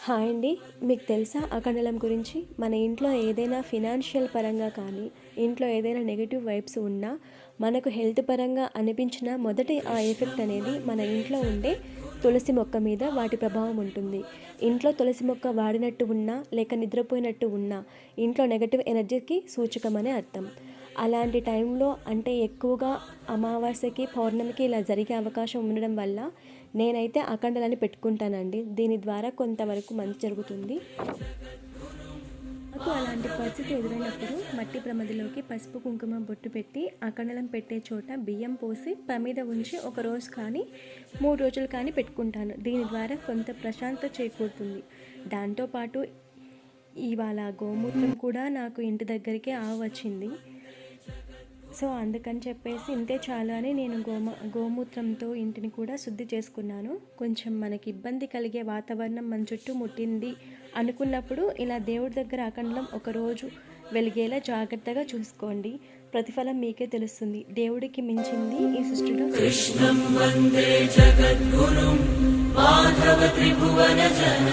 Hi అండి. మీకు తెలుసా అఖండలం గురించి? మన ఇంట్లో ఏదైనా ఫినాన్షియల్ పరంగా కానీ, ఇంట్లో ఏదైనా నెగెటివ్ వైబ్స్ ఉన్నా, మనకు హెల్త్ పరంగా అనిపించిన మొదటి ఆ ఎఫెక్ట్ అనేది మన ఇంట్లో ఉండే తులసి మొక్క మీద వాటి ప్రభావం ఉంటుంది. ఇంట్లో తులసి మొక్క వాడినట్టు ఉన్నా, లేక నిద్రపోయినట్టు ఉన్నా, ఇంట్లో నెగటివ్ ఎనర్జీకి సూచకమని అర్థం. అలాంటి టైంలో అంటే ఎక్కువగా అమావాస్యకి, పౌర్ణమికి ఇలా జరిగే అవకాశం ఉండడం వల్ల నేనైతే అఖండలని పెట్టుకుంటానండి. దీని ద్వారా కొంతవరకు మంచి జరుగుతుంది. నాకు అలాంటి పరిస్థితి ఎదురైనప్పుడు మట్టి ప్రమిదలోకి పసుపు కుంకుమ బొట్టు పెట్టి అఖండలం పెట్టే చోట బియ్యం పోసి ప్రమిద ఉంచి ఒక రోజు కానీ 3 రోజులు కానీ పెట్టుకుంటాను. దీని ద్వారా కొంత ప్రశాంతత చేకూరుతుంది. దాంతోపాటు ఇవాళ గోమూత్రం కూడా నాకు ఇంటి దగ్గరికి వచ్చింది. సో అందుకని చెప్పేసి ఇంతే చాలు అని నేను గోమూత్రంతో ఇంటిని కూడా శుద్ధి చేసుకున్నాను. కొంచెం మనకి ఇబ్బంది కలిగే వాతావరణం మన చుట్టూ ముట్టింది అనుకున్నప్పుడు ఇలా దేవుడి దగ్గర అఖండలం ఒకరోజు వెలిగేలా జాగ్రత్తగా చూసుకోండి. ప్రతిఫలం మీకే తెలుస్తుంది. దేవుడికి మించింది ఈ సృష్టిలో కృష్ణం వందే జగద్గురుం మాధవ త్రిభువన జన